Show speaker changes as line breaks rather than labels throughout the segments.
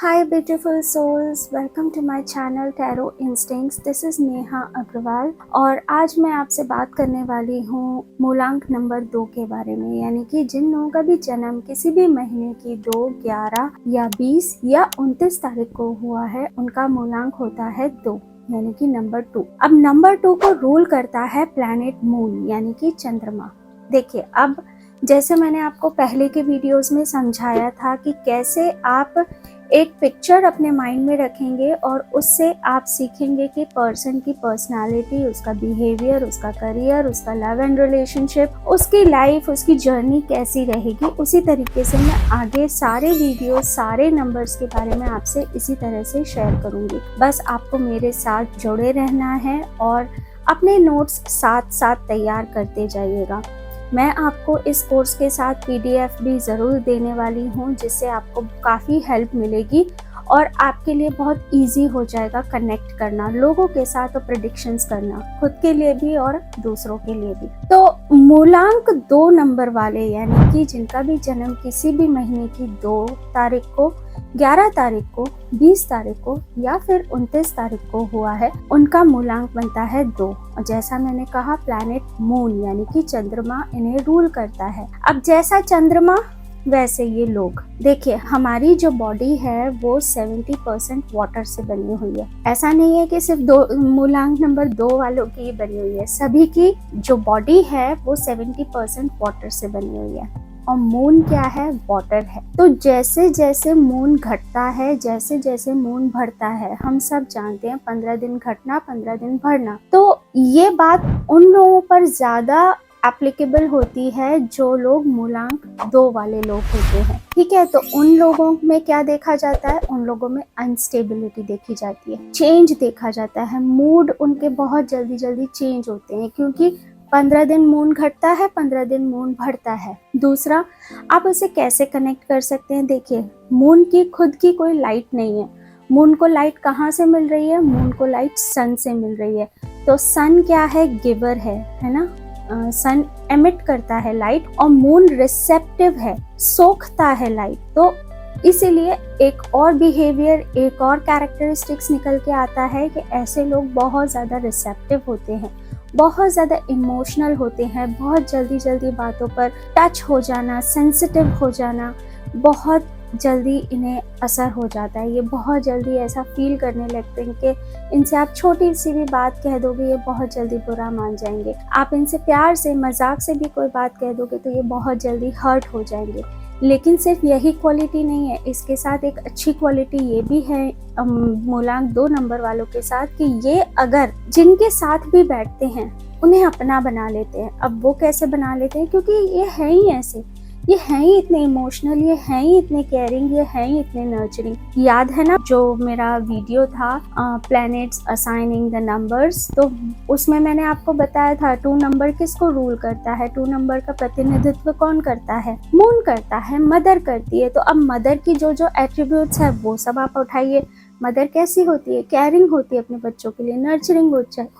Hi beautiful souls, welcome to my channel Tarot Instincts. This is Neha Agarwal और आज मैं आपसे बात करने वाली हूँ मूलांक नंबर 2 के बारे में, यानी कि जिन लोगों का भी जन्म किसी भी महीने की 2, 11 या 20 या 29 तारीख को हुआ है, उनका मूलांक होता है 2 यानी कि नंबर 2। अब नंबर 2 को रूल करता है प्लैनेट मून यानी कि चंद्रमा। देखिए, अब जैसे मैंने आपको पहले के वीडियोस में समझाया था कि कैसे आप एक पिक्चर अपने माइंड में रखेंगे और उससे आप सीखेंगे कि पर्सन की पर्सनालिटी, उसका बिहेवियर, उसका करियर, उसका लव एंड रिलेशनशिप, उसकी लाइफ, उसकी जर्नी कैसी रहेगी। उसी तरीके से मैं आगे सारे वीडियो, सारे नंबर्स के बारे में आपसे इसी तरह से शेयर करूंगी। बस आपको मेरे साथ जुड़े रहना है और अपने नोट्स साथ साथ तैयार करते जाइएगा। मैं आपको इस कोर्स के साथ PDF भी ज़रूर देने वाली हूँ, जिससे आपको काफ़ी हेल्प मिलेगी और आपके लिए बहुत इजी हो जाएगा कनेक्ट करना लोगों के साथ और प्रेडिक्शंस करना, खुद के लिए भी और दूसरों के लिए भी। तो मूलांक 2 नंबर वाले यानी कि जिनका भी जन्म किसी भी महीने की 2 तारीख को, 11 तारीख को, 20 तारीख को या फिर 29 तारीख को हुआ है, उनका मूलांक बनता है 2। और जैसा मैंने कहा, प्लैनेट मून यानी कि चंद्रमा इन्हें रूल करता है। अब जैसा चंद्रमा वैसे ये लोग। देखिए, हमारी जो बॉडी है वो 70% वाटर से बनी हुई है। ऐसा नहीं है कि सिर्फ मूलांक नंबर 2 वालों की बनी हुई है, सभी की जो बॉडी है वो 70% वाटर से बनी हुई है। और मून क्या है? वाटर है। तो जैसे जैसे मून घटता है, जैसे जैसे मून बढ़ता है, हम सब जानते हैं 15 दिन घटना 15 दिन बढ़ना। तो ये बात उन लोगों पर ज्यादा एप्लीकेबल होती है जो लोग मूलांक 2 वाले लोग होते हैं, ठीक है। तो उन लोगों में क्या देखा जाता है? उन लोगों में अनस्टेबिलिटी देखी जाती है, चेंज देखा जाता है, मूड उनके बहुत जल्दी जल्दी चेंज होते हैं, क्योंकि 15 दिन मून घटता है, 15 दिन मून बढ़ता है। दूसरा, आप उसे कैसे कनेक्ट कर सकते हैं? देखिए, मून की खुद की कोई लाइट नहीं है। मून को लाइट कहाँ से मिल रही है? मून को लाइट सन से मिल रही है। तो सन क्या है? गिवर है ना। सन एमिट करता है लाइट और मून रिसेप्टिव है, सोखता है लाइट। तो इसीलिए एक और बिहेवियर, एक और कैरेक्टरिस्टिक्स निकल के आता है कि ऐसे लोग बहुत ज़्यादा रिसेप्टिव होते हैं, बहुत ज़्यादा इमोशनल होते हैं, बहुत जल्दी जल्दी बातों पर टच हो जाना, सेंसिटिव हो जाना, बहुत जल्दी इन्हें असर हो जाता है। ये बहुत जल्दी ऐसा फील करने लगते हैं कि इनसे आप छोटी सी भी बात कह दोगे ये बहुत जल्दी बुरा मान जाएंगे। आप इनसे प्यार से, मजाक से भी कोई बात कह दोगे तो ये बहुत जल्दी हर्ट हो जाएंगे। लेकिन सिर्फ यही क्वालिटी नहीं है, इसके साथ एक अच्छी क्वालिटी ये भी है मूलांक 2 नंबर वालों के साथ कि ये अगर जिनके साथ भी बैठते हैं उन्हें अपना बना लेते हैं। अब वो कैसे बना लेते हैं? क्योंकि ये है ही ऐसे, ये हैं ही इतने इमोशनल, ये हैं ही इतने केयरिंग, ये हैं ही इतने नर्चरिंग। याद है ना जो मेरा वीडियो था प्लैनेट्स असाइनिंग द नंबर्स, तो उसमें मैंने आपको बताया था 2 नंबर किसको रूल करता है, 2 नंबर का प्रतिनिधित्व कौन करता है? मून करता है, मदर करती है। तो अब मदर की जो जो एट्रीब्यूट्स है वो सब आप उठाइए। मदर कैसी होती है? केयरिंग होती है अपने बच्चों के लिए, नर्चरिंग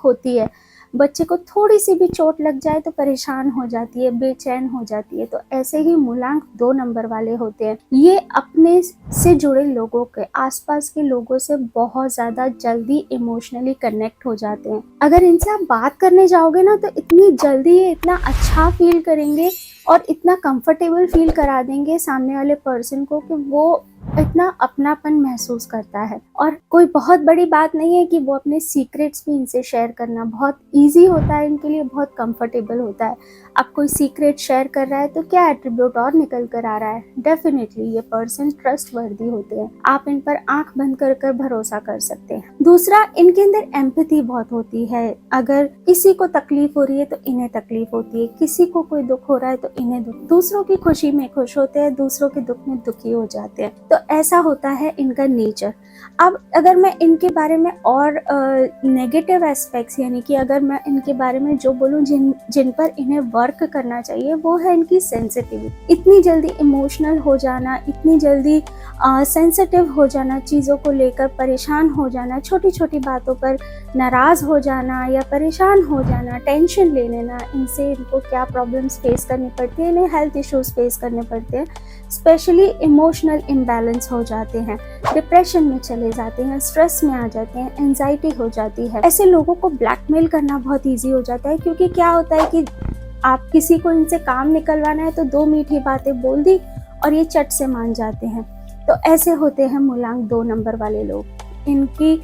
होती है। बच्चे को थोड़ी सी भी चोट लग जाए तो परेशान हो जाती है, बेचैन हो जाती है। तो ऐसे ही मूलांक 2 नंबर वाले होते हैं, ये अपने से जुड़े लोगों के, आसपास के लोगों से बहुत ज्यादा जल्दी इमोशनली कनेक्ट हो जाते हैं। अगर इनसे आप बात करने जाओगे ना तो इतनी जल्दी ये इतना अच्छा फील करेंगे और इतना कंफर्टेबल फील करा देंगे सामने वाले पर्सन को कि वो इतना अपनापन महसूस करता है। और कोई बहुत बड़ी बात नहीं है कि वो अपने सीक्रेट्स भी इनसे शेयर करना बहुत इजी होता है इनके लिए, बहुत कंफर्टेबल होता है। अब कोई सीक्रेट शेयर कर रहा है तो क्या एट्रीब्यूट और निकल कर आ रहा है? डेफिनेटली ये पर्सन ट्रस्ट वर्दी होते हैं, आप इन पर आंख बंद कर कर भरोसा कर सकते हैं। दूसरा, इनके अंदर एम्पैथी बहुत होती है। अगर किसी को तकलीफ हो रही है तो इन्हें तकलीफ होती है, किसी को कोई दुख हो रहा है तो इन्हें दुख, दूसरों की खुशी में खुश होते हैं, दूसरों के दुख में दुखी हो जाते हैं। तो ऐसा होता है इनका नेचर। अब अगर मैं इनके बारे में और नेगेटिव एस्पेक्ट्स यानी कि अगर मैं इनके बारे में जो बोलूँ जिन पर इन्हें वर्क करना चाहिए, वो है इनकी सेंसिटिविटी। इतनी जल्दी इमोशनल हो जाना, इतनी जल्दी सेंसिटिव हो जाना, चीज़ों को लेकर परेशान हो जाना, छोटी छोटी बातों पर नाराज़ हो जाना या परेशान हो जाना, टेंशन ले लेना, इनसे इनको क्या प्रॉब्लम्स फेस करनी पड़ती है, इन्हें हेल्थ इश्यूज फेस करने पड़ते हैं। स्पेशली इमोशनल इम्बैलेंस हो जाते हैं, डिप्रेशन में चले जाते हैं, स्ट्रेस में आ जाते हैं, एंजाइटी हो जाती है। ऐसे लोगों को ब्लैकमेल करना बहुत ईजी हो जाता है, क्योंकि क्या होता है कि आप किसी को इनसे काम निकलवाना है तो 2 मीठी बातें बोल दी और ये चट से मान जाते हैं। तो ऐसे होते हैं मूलांक 2 नंबर वाले लोग। इनकी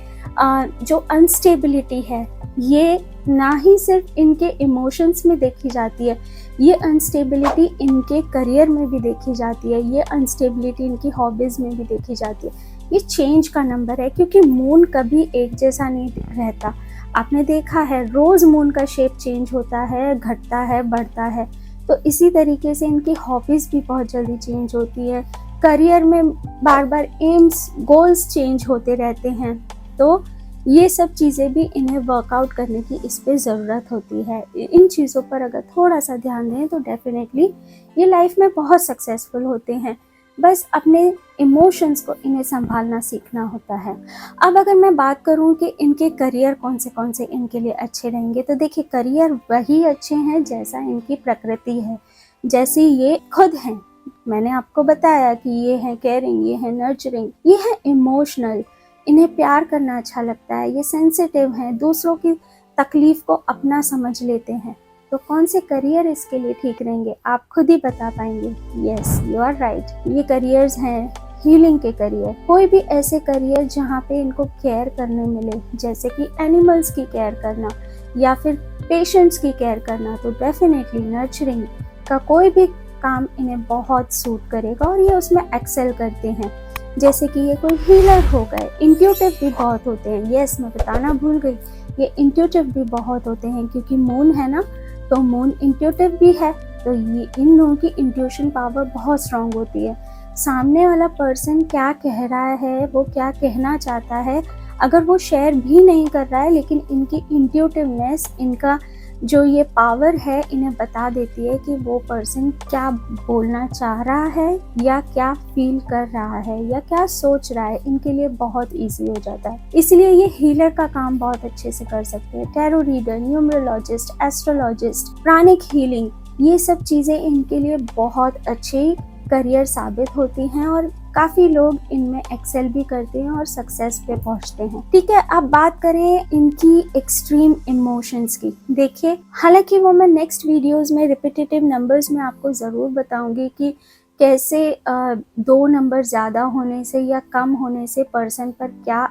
जो अनस्टेबिलिटी है, ये ना ही सिर्फ इनके इमोशंस में देखी जाती है, ये अनस्टेबिलिटी इनके करियर में भी देखी जाती है, ये अनस्टेबिलिटी इनकी हॉबीज़ में भी देखी जाती है। ये चेंज का नंबर है, क्योंकि मून कभी एक जैसा नहीं रहता। आपने देखा है रोज़ मून का शेप चेंज होता है, घटता है, बढ़ता है। तो इसी तरीके से इनकी हॉबीज़ भी बहुत जल्दी चेंज होती है, करियर में बार बार एम्स गोल्स चेंज होते रहते हैं। तो ये सब चीज़ें भी इन्हें वर्कआउट करने की इस पे ज़रूरत होती है। इन चीज़ों पर अगर थोड़ा सा ध्यान दें तो डेफिनेटली ये लाइफ में बहुत सक्सेसफुल होते हैं। बस अपने इमोशंस को इन्हें संभालना सीखना होता है। अब अगर मैं बात करूं कि इनके करियर कौन से इनके लिए अच्छे रहेंगे, तो देखिए करियर वही अच्छे हैं जैसा इनकी प्रकृति है, जैसी ये खुद हैं। मैंने आपको बताया कि ये है केयरिंग, ये है नर्चरिंग, ये है इमोशनल, इन्हें प्यार करना अच्छा लगता है, ये सेंसिटिव हैं, दूसरों की तकलीफ को अपना समझ लेते हैं। तो कौन से करियर इसके लिए ठीक रहेंगे, आप खुद ही बता पाएंगे। यस, यू आर राइट, ये करियर्स हैं हीलिंग के करियर। कोई भी ऐसे करियर जहाँ पे इनको केयर करने मिले, जैसे कि एनिमल्स की केयर करना या फिर पेशेंट्स की केयर करना, तो डेफिनेटली नर्चरिंग का कोई भी काम इन्हें बहुत सूट करेगा और ये उसमें एक्सेल करते हैं। जैसे कि ये कोई हीलर हो गए, इंट्यूटिव भी बहुत होते हैं। यस, मैं बताना भूल गई, ये इंट्यूटिव भी बहुत होते हैं, क्योंकि मून है ना, तो मून इंट्यूटिव भी है। तो ये इन लोगों की इंट्यूशन पावर बहुत स्ट्रांग होती है। सामने वाला पर्सन क्या कह रहा है, वो क्या कहना चाहता है, अगर वो शेयर भी नहीं कर रहा है, लेकिन इनकी इंट्यूटिवनेस, इनका जो ये पावर है, इन्हें बता देती है कि वो पर्सन क्या बोलना चाह रहा है या क्या फील कर रहा है या क्या सोच रहा है। इनके लिए बहुत इजी हो जाता है, इसलिए ये हीलर का काम बहुत अच्छे से कर सकते हैं। Tarot reader, numerologist, astrologist, pranic healing, ये सब चीज़ें इनके लिए बहुत अच्छी करियर साबित होती हैं और काफ़ी लोग इनमें एक्सेल भी करते हैं और सक्सेस पे पहुंचते हैं। ठीक है, अब बात करें इनकी एक्सट्रीम इमोशंस की। देखिए, हालांकि वो मैं नेक्स्ट वीडियोस में रिपीटेटिव नंबर्स में आपको ज़रूर बताऊंगी कि कैसे 2 नंबर ज़्यादा होने से या कम होने से पर्सन पर क्या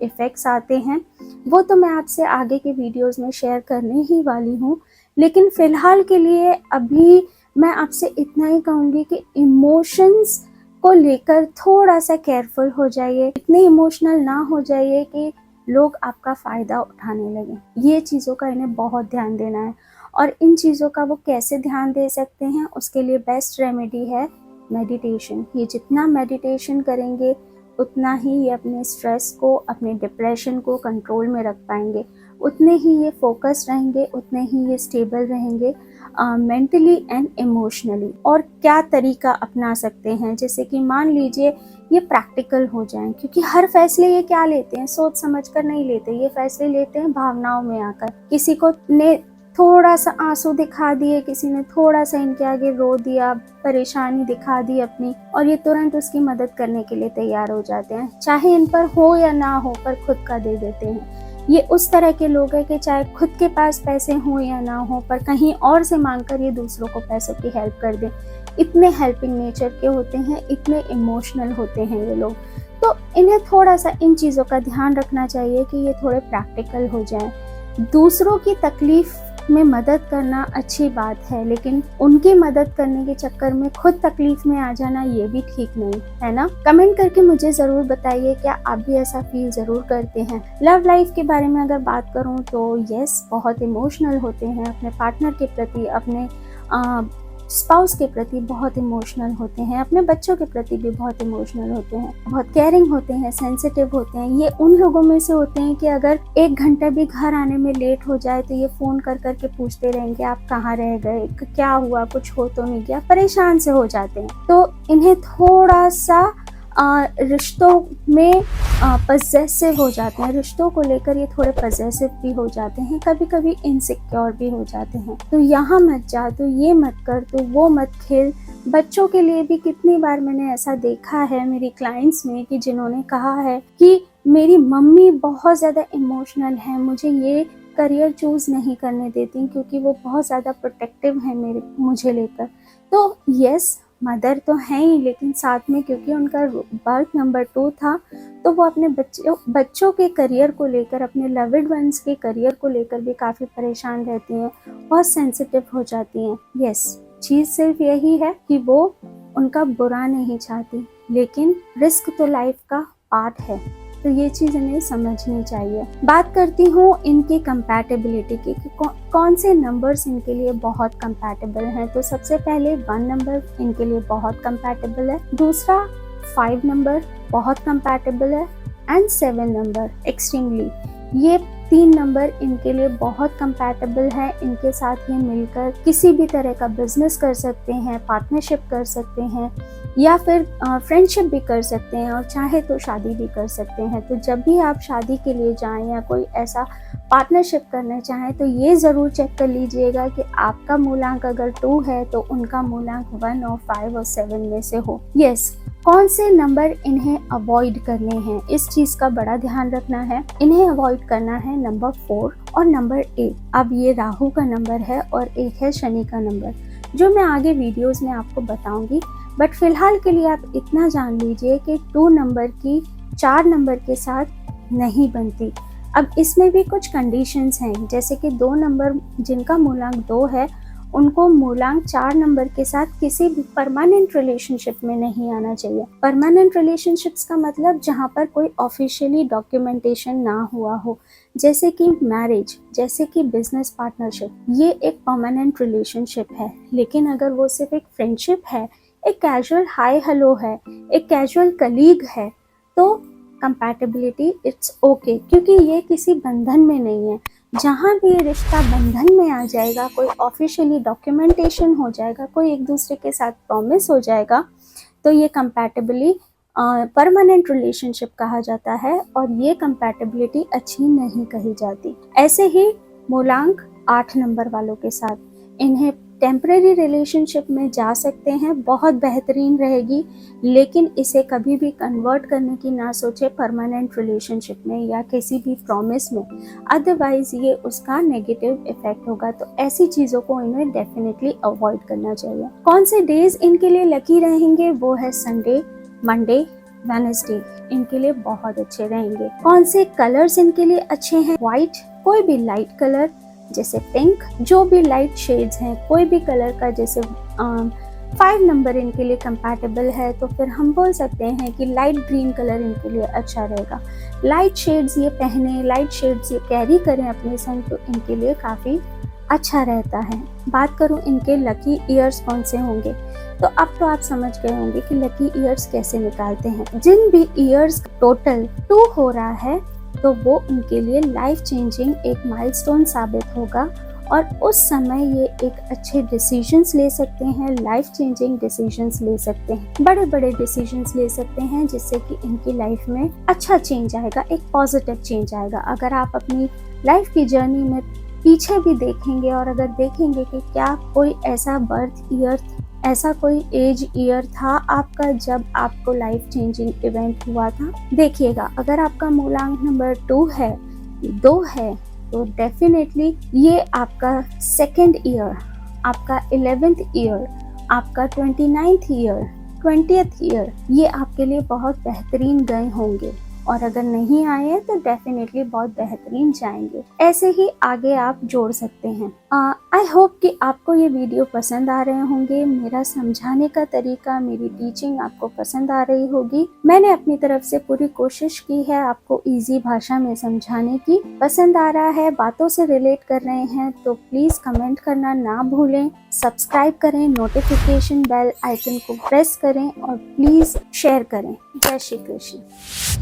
इफ़ेक्ट्स आते हैं, वो तो मैं आपसे आगे के वीडियोज़ में शेयर करने ही वाली हूँ। लेकिन फ़िलहाल के लिए अभी मैं आपसे इतना ही कहूँगी कि इमोशंस को लेकर थोड़ा सा केयरफुल हो जाइए, इतने इमोशनल ना हो जाइए कि लोग आपका फ़ायदा उठाने लगें। ये चीज़ों का इन्हें बहुत ध्यान देना है, और इन चीज़ों का वो कैसे ध्यान दे सकते हैं, उसके लिए बेस्ट रेमेडी है मेडिटेशन। ये जितना मेडिटेशन करेंगे उतना ही ये अपने स्ट्रेस को, अपने डिप्रेशन को कंट्रोल में रख पाएंगे, उतने ही ये फोकस रहेंगे, उतने ही ये स्टेबल रहेंगे मेंटली एंड इमोशनली। और क्या तरीका अपना सकते हैं, जैसे कि मान लीजिए ये प्रैक्टिकल हो जाएं, क्योंकि हर फैसले ये क्या लेते हैं, सोच समझ कर नहीं लेते, ये फैसले लेते हैं भावनाओं में आकर। किसी को ने थोड़ा सा आंसू दिखा दिए, किसी ने थोड़ा सा इनके आगे रो दिया, परेशानी दिखा दी अपनी, और ये तुरंत उसकी मदद करने के लिए तैयार हो जाते हैं, चाहे इन पर हो या ना हो, पर खुद का दे देते हैं। ये उस तरह के लोग हैं कि चाहे खुद के पास पैसे हों या ना हो, पर कहीं और से मांगकर ये दूसरों को पैसों की हेल्प कर दें। इतने हेल्पिंग नेचर के होते हैं, इतने इमोशनल होते हैं ये लोग। तो इन्हें थोड़ा सा इन चीज़ों का ध्यान रखना चाहिए कि ये थोड़े प्रैक्टिकल हो जाएं। दूसरों की तकलीफ में मदद करना अच्छी बात है, लेकिन उनकी मदद करने के चक्कर में खुद तकलीफ में आ जाना ये भी ठीक नहीं है ना। कमेंट करके मुझे ज़रूर बताइए, क्या आप भी ऐसा फील ज़रूर करते हैं। लव लाइफ के बारे में अगर बात करूं तो यस, बहुत इमोशनल होते हैं अपने पार्टनर के प्रति, अपने स्पाउस के प्रति बहुत इमोशनल होते हैं, अपने बच्चों के प्रति भी बहुत इमोशनल होते हैं, बहुत केयरिंग होते हैं, सेंसिटिव होते हैं। ये उन लोगों में से होते हैं कि अगर 1 घंटा भी घर आने में लेट हो जाए तो ये फोन कर करके पूछते रहेंगे आप कहाँ रह गए, क्या हुआ, कुछ हो तो नहीं गया, परेशान से हो जाते हैं। तो इन्हें थोड़ा सा रिश्तों में पजेसिव हो जाते हैं, रिश्तों को लेकर ये थोड़े पजेसिव भी हो जाते हैं, कभी कभी इनसिक्योर भी हो जाते हैं। तो यहाँ मत जा, तो ये मत कर, तो वो मत खेल। बच्चों के लिए भी कितनी बार मैंने ऐसा देखा है मेरी क्लाइंट्स में कि जिन्होंने कहा है कि मेरी मम्मी बहुत ज़्यादा इमोशनल है, मुझे ये करियर चूज़ नहीं करने देती क्योंकि वो बहुत ज़्यादा प्रोटेक्टिव है मुझे लेकर। तो यस, मदर तो है ही, लेकिन साथ में क्योंकि उनका बर्थ नंबर 2 था तो वो अपने बच्चों के करियर को लेकर, अपने लव्ड वंस के करियर को लेकर भी काफ़ी परेशान रहती हैं, बहुत सेंसिटिव हो जाती हैं। यस, चीज़ सिर्फ यही है कि वो उनका बुरा नहीं चाहती, लेकिन रिस्क तो लाइफ का पार्ट है, तो ये चीज़ इन्हें समझनी चाहिए। बात करती हूँ इनकी कंपैटिबिलिटी की कि कौन से नंबर्स इनके लिए बहुत कंपैटिबल हैं। तो सबसे पहले 1 नंबर इनके लिए बहुत कंपैटिबल है, दूसरा 5 नंबर बहुत कंपैटिबल है, एंड 7 नंबर एक्सट्रीमली। ये 3 नंबर इनके लिए बहुत कंपैटिबल है। इनके साथ ये मिलकर किसी भी तरह का बिजनेस कर सकते हैं, पार्टनरशिप कर सकते हैं, या फिर फ्रेंडशिप भी कर सकते हैं, और चाहे तो शादी भी कर सकते हैं। तो जब भी आप शादी के लिए जाएं या कोई ऐसा पार्टनरशिप करना चाहें तो ये ज़रूर चेक कर लीजिएगा कि आपका मूलांक अगर 2 है तो उनका मूलांक 1 और 5 और 7 में से हो। यस, कौन से नंबर इन्हें अवॉइड करने हैं, इस चीज़ का बड़ा ध्यान रखना है। इन्हें अवॉइड करना है नंबर 4 और नंबर 8। अब ये राहु का नंबर है और एक है शनि का नंबर, जो मैं आगे वीडियोस में आपको बताऊंगी। बट फिलहाल के लिए आप इतना जान लीजिए कि 2 नंबर की 4 नंबर के साथ नहीं बनती। अब इसमें भी कुछ कंडीशंस हैं, जैसे कि 2 नंबर जिनका मूलांक 2 है उनको मूलांक 4 नंबर के साथ किसी भी परमानेंट रिलेशनशिप में नहीं आना चाहिए। परमानेंट रिलेशनशिप्स का मतलब जहाँ पर कोई ऑफिशियली डॉक्यूमेंटेशन ना हुआ हो, जैसे कि मैरिज, जैसे कि बिजनेस पार्टनरशिप, ये एक परमानेंट रिलेशनशिप है। लेकिन अगर वो सिर्फ एक फ्रेंडशिप है, एक कैजुअल हाय हेलो है, एक कैजुअल कलीग है, तो कंपैटिबिलिटी इट्स ओके, क्योंकि ये किसी बंधन में नहीं है। जहाँ भी रिश्ता बंधन में आ जाएगा, कोई ऑफिशियली डॉक्यूमेंटेशन हो जाएगा, कोई एक दूसरे के साथ प्रॉमिस हो जाएगा, तो ये कंपैटिबली परमानेंट रिलेशनशिप कहा जाता है, और ये कंपैटिबिलिटी अच्छी नहीं कही जाती। ऐसे ही मूलांक 8 नंबर वालों के साथ, इन्हें टेम्परेरी रिलेशनशिप में जा सकते हैं, बहुत बेहतरीन रहेगी, लेकिन इसे कभी भी कन्वर्ट करने की ना सोचे परमानेंट रिलेशनशिप में या किसी भी प्रॉमिस में, अदरवाइज ये उसका नेगेटिव इफेक्ट होगा। तो ऐसी चीज़ों को इन्हें डेफिनेटली अवॉइड करना चाहिए। कौन से डेज इनके लिए लकी रहेंगे, वो है संडे, मंडे, वेडनेसडे, इनके लिए बहुत अच्छे रहेंगे। कौन से कलर्स इनके लिए अच्छे हैं, व्हाइट, कोई भी लाइट कलर जैसे पिंक, जो भी लाइट शेड्स हैं, कोई भी कलर का, जैसे 5 नंबर इनके लिए कंपैटिबल है तो फिर हम बोल सकते हैं कि लाइट ग्रीन कलर इनके लिए अच्छा रहेगा। लाइट शेड्स ये पहने, लाइट शेड्स ये कैरी करें अपने संग, तो इनके लिए काफ़ी अच्छा रहता है। बात करूं इनके लकी ईयर्स कौन से होंगे, तो अब तो आप समझ गए होंगे कि लकी ईयर्स कैसे निकालते हैं। जिन भी ईयर्स टोटल 2 हो रहा है तो वो उनके लिए लाइफ चेंजिंग एक माइलस्टोन साबित होगा, और उस समय ये एक अच्छे डिसीजंस ले सकते हैं, लाइफ चेंजिंग डिसीजंस ले सकते हैं, बड़े बड़े डिसीजंस ले सकते हैं, जिससे कि इनकी लाइफ में अच्छा चेंज आएगा, एक पॉजिटिव चेंज आएगा। अगर आप अपनी लाइफ की जर्नी में पीछे भी देखेंगे और अगर देखेंगे कि क्या कोई ऐसा बर्थ ईयर, ऐसा कोई एज ईयर था आपका जब आपको लाइफ चेंजिंग इवेंट हुआ था, देखिएगा। अगर आपका मूलांक नंबर 2 है, 2 है, तो डेफिनेटली ये आपका 2nd ईयर, आपका 11th ईयर, आपका 29th ईयर, 20th ईयर, ये आपके लिए बहुत बेहतरीन गए होंगे। और अगर नहीं आए हैं तो डेफिनेटली बहुत बेहतरीन जाएंगे। ऐसे ही आगे आप जोड़ सकते हैं। आई होप कि आपको ये वीडियो पसंद आ रहे होंगे, मेरा समझाने का तरीका, मेरी टीचिंग आपको पसंद आ रही होगी। मैंने अपनी तरफ से पूरी कोशिश की है आपको इजी भाषा में समझाने की। पसंद आ रहा है, बातों से रिलेट कर रहे हैं तो प्लीज कमेंट करना ना भूलें, सब्सक्राइब करें, नोटिफिकेशन बेल आइकन को प्रेस करें और प्लीज शेयर करें। जय श्री कृष्ण।